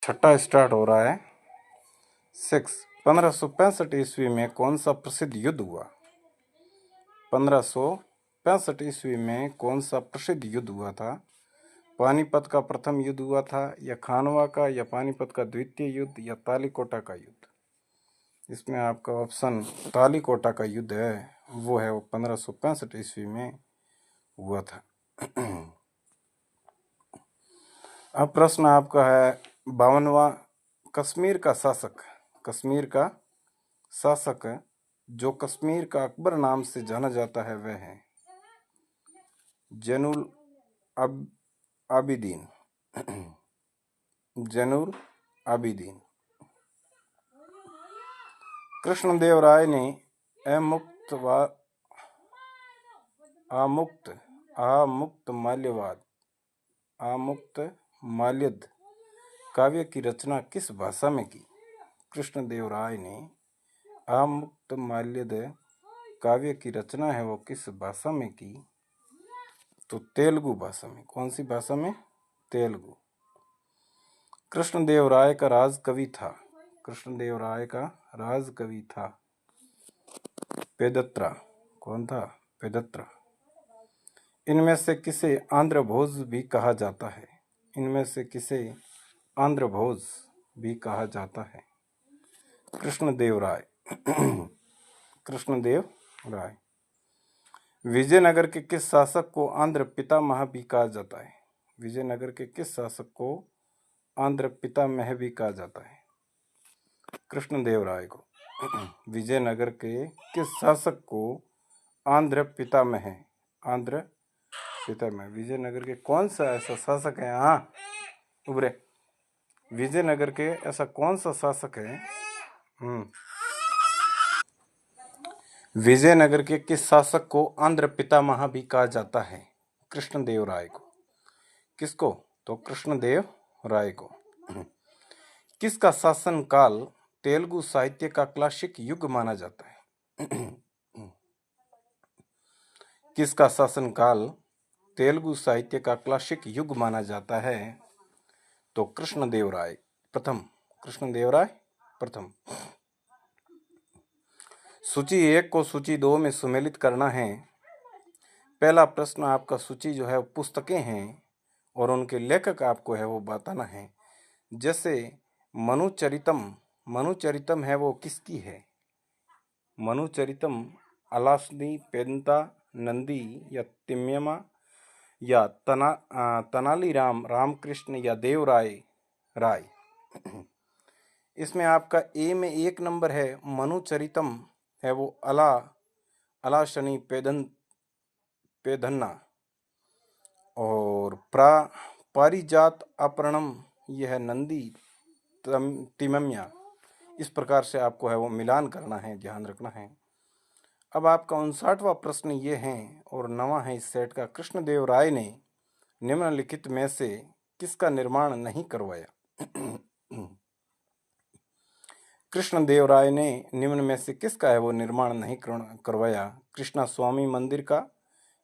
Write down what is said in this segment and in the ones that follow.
छठा स्टार्ट हो रहा है। 1565 ईस्वी में कौन सा प्रसिद्ध युद्ध हुआ? 1565 ईस्वी में कौन सा प्रसिद्ध युद्ध हुआ था? पानीपत का प्रथम युद्ध हुआ था, या खानवा का, या पानीपत का द्वितीय युद्ध, या तालीकोटा का युद्ध? इसमें आपका ऑप्शन तालीकोटा का युद्ध है, वो 1565 ईस्वी में हुआ था। अब प्रश्न आपका है 52वां। कश्मीर का शासक जो कश्मीर का अकबर नाम से जाना जाता है वह है जैनुल आबिदीन। जैनुल आबिदीन। कृष्णदेवराय ने आमुक्त माल्यद काव्य की रचना किस भाषा में की? कृष्णदेवराय ने आमुक्त माल्यद काव्य की रचना है वो किस भाषा में की? तो तेलुगु भाषा में। कौन सी भाषा में? तेलुगु। कृष्णदेवराय का राजकवि था पेदत्रा। कौन था? पेदत्रा। इनमें से किसे आंध्र भोज भी कहा जाता है? कृष्णदेव राय। विजयनगर के किस शासक को आंध्र पितामह भी कहा जाता है? कृष्णदेव राय को। विजयनगर के किस शासक को आंध्र पितामह? विजयनगर के कौन सा ऐसा शासक है? हाँ उबरे। विजयनगर के ऐसा कौन सा शासक है? विजयनगर के किस शासक को आंध्र पितामह भी कहा जाता है? कृष्णदेव राय को। किसको? तो कृष्णदेव राय को। किसका शासनकाल तेलुगु साहित्य का क्लासिक युग माना जाता है? किसका शासनकाल तेलुगु साहित्य का क्लासिक युग माना जाता है? तो कृष्णदेव राय प्रथम। सूची 1 को सूची 2 में सुमेलित करना है। पहला प्रश्न आपका सूची जो है पुस्तकें हैं और उनके लेखक आपको है वो बताना है। जैसे मनुचरितम है वो किसकी है? मनुचरितम अलासनी पेदंता नंदी या तिम्यमा या तनाली रामकृष्ण या देवराय राय। इसमें आपका ए में 1 नंबर है मनुचरितम है वो अलाशनी पेदन्ना, और पारिजात अपरणम यह है नंदी तिमम्या। इस प्रकार से आपको है वो मिलान करना है, ध्यान रखना है। अब आपका 59वां प्रश्न ये है और 9वां है इस सेट का। कृष्णदेव राय ने निम्नलिखित में से किसका निर्माण नहीं करवाया? कृष्णदेव राय ने निम्न में से किसका है वो निर्माण नहीं करवाया? कृष्णा स्वामी मंदिर का,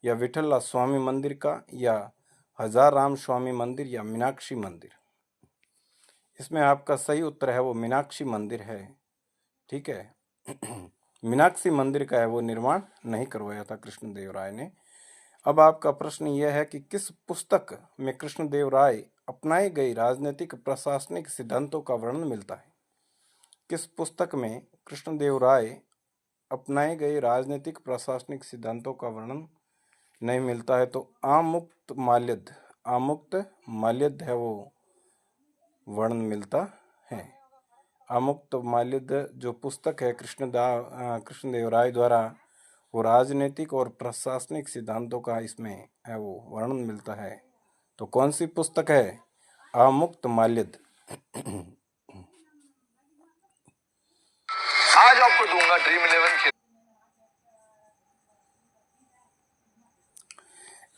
या विठला स्वामी मंदिर का, या हजार राम स्वामी मंदिर, या मीनाक्षी मंदिर? इसमें आपका सही उत्तर है वो मीनाक्षी मंदिर है। ठीक है। मीनाक्षी मंदिर का है वो निर्माण नहीं करवाया था कृष्णदेव राय ने। अब आपका प्रश्न यह है कि किस पुस्तक में कृष्णदेव राय अपनाए गए राजनीतिक प्रशासनिक सिद्धांतों का वर्णन मिलता है? किस पुस्तक में कृष्णदेव राय अपनाए गए राजनीतिक प्रशासनिक सिद्धांतों का वर्णन नहीं मिलता है? तो आमुक्त माल्यद है वो वर्णन मिलता है। आमुक्त माल्यद जो पुस्तक है कृष्णदेव राय द्वारा, वो राजनीतिक और प्रशासनिक सिद्धांतों का इसमें है वो वर्णन मिलता है। तो कौन सी पुस्तक है? आमुक्त माल्यद। आज आपको दूंगा ड्रीम 11।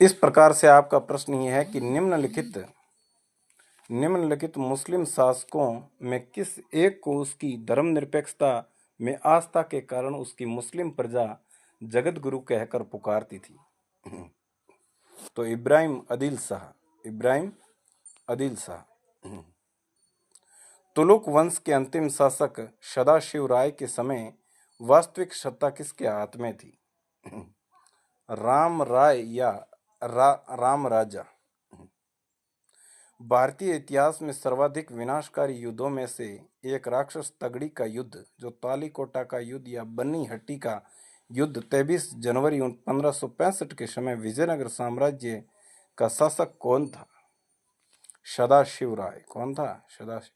इस प्रकार से आपका प्रश्न ये है कि निम्नलिखित मुस्लिम शासकों में किस एक को उसकी धर्मनिरपेक्षता में आस्था के कारण उसकी मुस्लिम प्रजा जगत गुरु कहकर पुकारती थी? तो इब्राहिम आदिल शाह। तुलुक वंश के अंतिम शासक सदाशिव राय के समय वास्तविक सत्ता किसके हाथ में थी? राम राय या राम राजा? भारतीय इतिहास में सर्वाधिक विनाशकारी युद्धों में से एक राक्षस तगड़ी का युद्ध, जो तालीकोटा का युद्ध या बन्नी हट्टी का युद्ध 23 जनवरी 1565 के समय विजयनगर साम्राज्य का शासक कौन था? सदाशिव राय। कौन था? सदाशिव।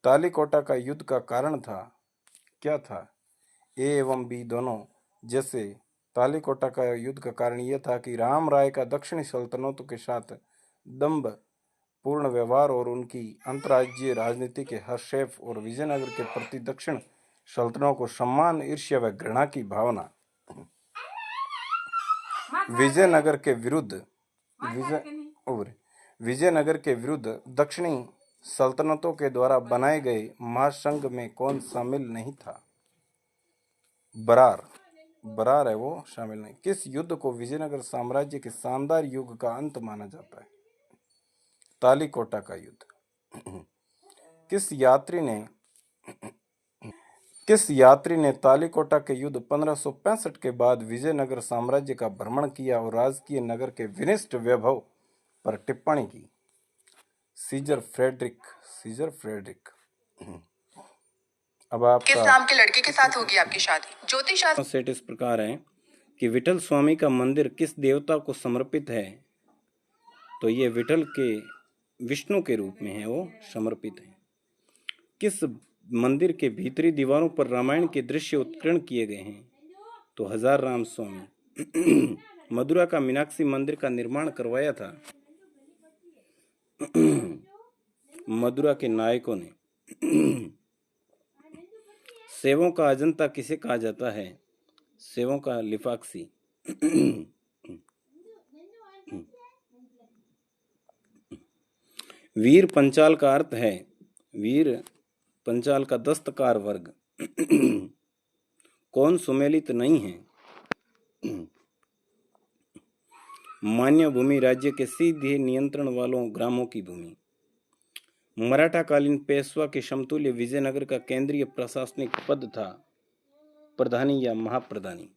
तालीकोटा का युद्ध का कारण था, क्या था? ए एवं बी दोनों। जैसे तालीकोटा का युद्ध का कारण यह था कि राम राय का दक्षिणी सल्तनतों के साथ दम्भ पूर्ण व्यवहार और उनकी अंतर्राज्यीय राजनीति के हस्तक्षेप और विजयनगर के प्रति दक्षिण सल्तनतों को सम्मान, ईर्ष्या व घृणा की भावना। विजयनगर के विरुद्ध दक्षिणी सल्तनतों के द्वारा बनाए गए महासंघ में कौन शामिल नहीं था? बरार है वो शामिल नहीं। किस युद्ध को विजयनगर साम्राज्य के शानदार युग का अंत माना जाता है? तालीकोटा का युद्ध। किस यात्री ने तालीकोटा के युद्ध 1565 के बाद विजयनगर साम्राज्य का भ्रमण किया और राजकीय नगर के विनिष्ट वैभव पर टिप्पणी की? Caesar Frederick. अब आप किस नाम के लड़के के साथ होगी आपकी शादी? ज्योतिष शास्त्र सेट इस प्रकार है कि विठल स्वामी का मंदिर किस देवता को समर्पित है? तो ये विठल के विष्णु के रूप में है, वो समर्पित है। किस मंदिर के भीतरी दीवारों पर रामायण के दृश्य उत्कीर्ण किए गए हैं? तो हजार राम स्वामी। मदुरा का मीनाक्षी मंदिर का निर्माण करवाया था मदुरा के नायकों ने। सेवों का अजंता किसे कहा जाता है? सेवों का लिफाक्सी। वीर पंचाल का अर्थ है, वीर पंचाल का दस्तकार वर्ग। कौन सुमेलित नहीं है? मान्य भूमि राज्य के सीधे नियंत्रण वालों ग्रामों की भूमि। मराठा कालीन पेशवा के समतुल्य विजयनगर का केंद्रीय प्रशासनिक पद था प्रधानी या महाप्रधानी।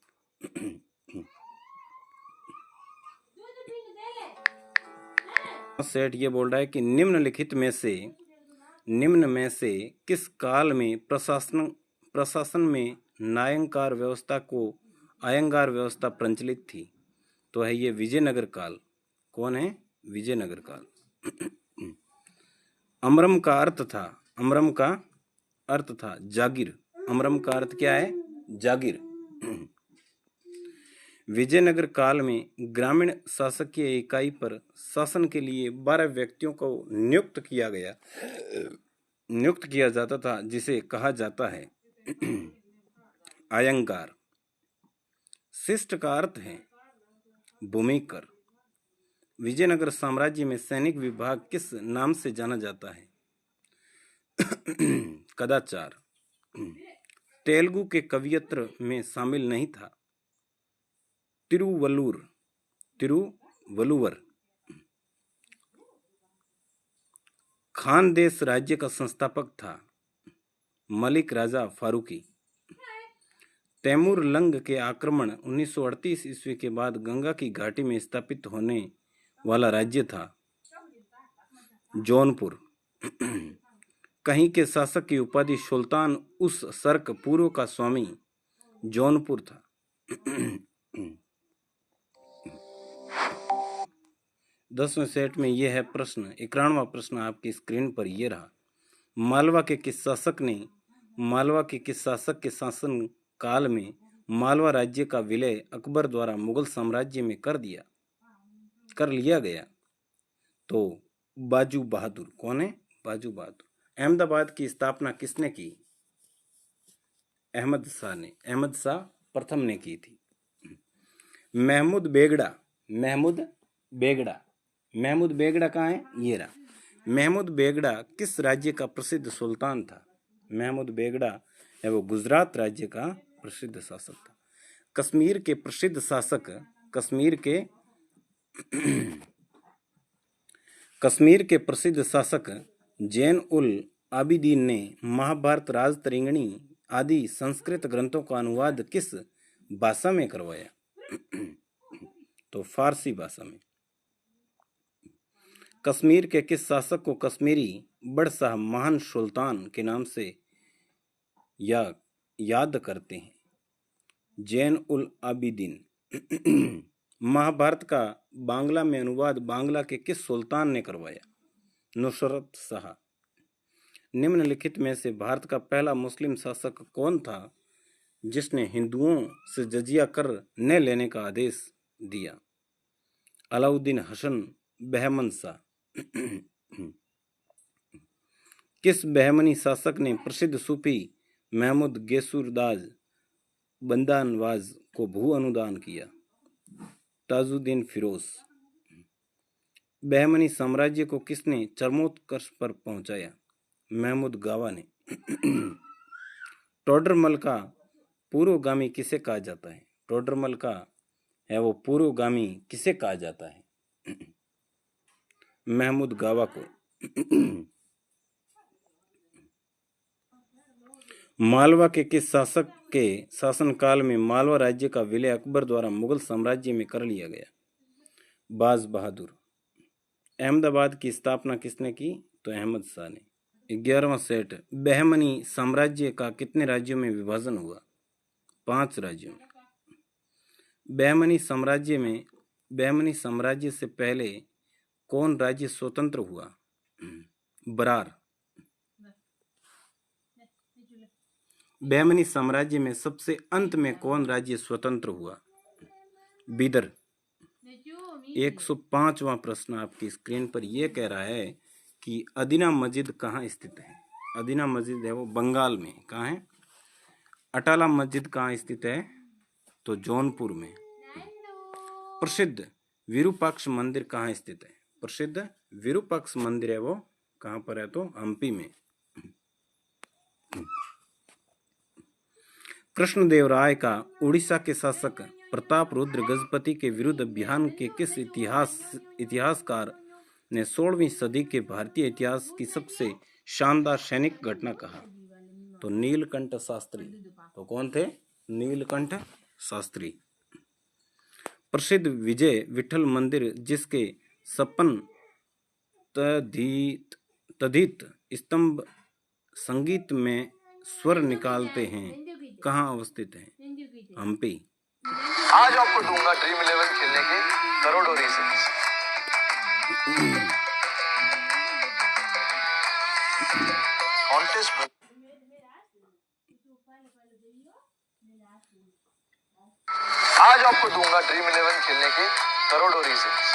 सेठ ये बोल रहा है कि निम्न में से किस काल में प्रशासन में नायंकार व्यवस्था को अयंगार व्यवस्था प्रचलित थी? तो है ये विजयनगर काल। कौन है? विजयनगर काल। अमरम का अर्थ था जागीर। अमरम का अर्थ क्या है? जागीर। विजयनगर काल में ग्रामीण शासकीय इकाई पर शासन के लिए 12 व्यक्तियों को नियुक्त किया जाता था, जिसे कहा जाता है अयंगार। शिष्ट का अर्थ है भूमिकर। विजयनगर साम्राज्य में सैनिक विभाग किस नाम से जाना जाता है? कदाचार। तेलुगु के कवियत्र में शामिल नहीं था? तिरुवल्लुवर। खानदेश राज्य का संस्थापक था मलिक राजा फारूकी। तैमूर लंग के आक्रमण 1938 ईस्वी के बाद गंगा की घाटी में स्थापित होने वाला राज्य था जौनपुर। कहीं के शासक की उपाधि सुल्तान उस सर्क पूर्व का स्वामी जौनपुर था। 10वें सेट में यह है प्रश्न। 91वां प्रश्न आपकी स्क्रीन पर यह रहा। मालवा के किस शासक के शासन काल में मालवा राज्य का विलय अकबर द्वारा मुगल साम्राज्य में कर लिया गया? तो बाजू बहादुर। कौन है? बाजू बहादुर। अहमदाबाद की स्थापना किसने की? अहमद शाह प्रथम ने की थी। महमूद बेगड़ा कहाँ है? ये रहा। महमूद बेगड़ा किस राज्य का प्रसिद्ध सुल्तान था? महमूद बेगड़ा है वो गुजरात राज्य का प्रसिद्ध शासक था। कश्मीर के प्रसिद्ध शासक जैन उल आबिदीन ने महाभारत, राजतरंगिणी आदि संस्कृत ग्रंथों का अनुवाद किस भाषा में करवाया? तो फारसी भाषा में। कश्मीर के किस शासक को कश्मीरी बड़शाह महान सुल्तान के नाम से याद करते हैं? जैन उल आबिदीन। महाभारत का बांग्ला में अनुवाद बांग्ला के किस सुल्तान ने करवाया? नुसरत शाह। निम्नलिखित में से भारत का पहला मुस्लिम शासक कौन था जिसने हिंदुओं से जजिया कर न लेने का आदेश दिया? अलाउद्दीन हसन बहमन शाह। किस बहमनी शासक ने प्रसिद्ध सूफी महमूद गेसुरदाज बंदानवाज को भू अनुदान किया? ताजुद्दीन फिरोज। बहमनी साम्राज्य को किसने चरमोत्कर्ष पर पहुंचाया? महमूद गावा ने। टोडरमल का पूर्वगामी किसे कहा जाता है? टोडरमल का है वो पूर्वगामी किसे कहा जाता है? महमूद गावा को। मालवा के किस शासक के शासनकाल में मालवा राज्य का विलय अकबर द्वारा मुगल साम्राज्य में कर लिया गया? बाज बहादुर। अहमदाबाद की स्थापना किसने की? तो अहमद शाह ने। 11वां सेट। बहमनी साम्राज्य का कितने राज्यों में विभाजन हुआ? 5 राज्यों में। बहमनी साम्राज्य से पहले कौन राज्य स्वतंत्र हुआ? बरार। बहमनी साम्राज्य में सबसे अंत में कौन राज्य स्वतंत्र हुआ? बीदर। 105वां प्रश्न आपकी स्क्रीन पर यह कह रहा है कि अदीना मस्जिद कहाँ स्थित है? अदीना मस्जिद है वो बंगाल में। कहाँ है? अटाला मस्जिद कहाँ स्थित है? तो जौनपुर में। प्रसिद्ध विरूपाक्ष मंदिर कहाँ स्थित है? प्रसिद्ध विरूपाक्ष मंदिर है वो कहाँ पर है? तो हम्पी में। कृष्णदेवराय का उड़ीसा के शासक प्रताप रुद्र गजपति के विरुद्ध अभियान के किस इतिहासकार ने 16वीं सदी के भारतीय इतिहास की सबसे शानदार सैनिक घटना कहा? तो नीलकंठ शास्त्री। तो कौन थे? नीलकंठ शास्त्री। प्रसिद्ध विजय विठल मंदिर जिसके 56 तद्धित स्तंभ संगीत में स्वर निकालते हैं कहाँ अवस्थित है? हम्पी। आज आपको दूंगा ड्रीम 11 खेलने के करोड़ों रीजंस। आज आपको दूंगा ड्रीम 11 खेलने के करोड़ों रीजंस।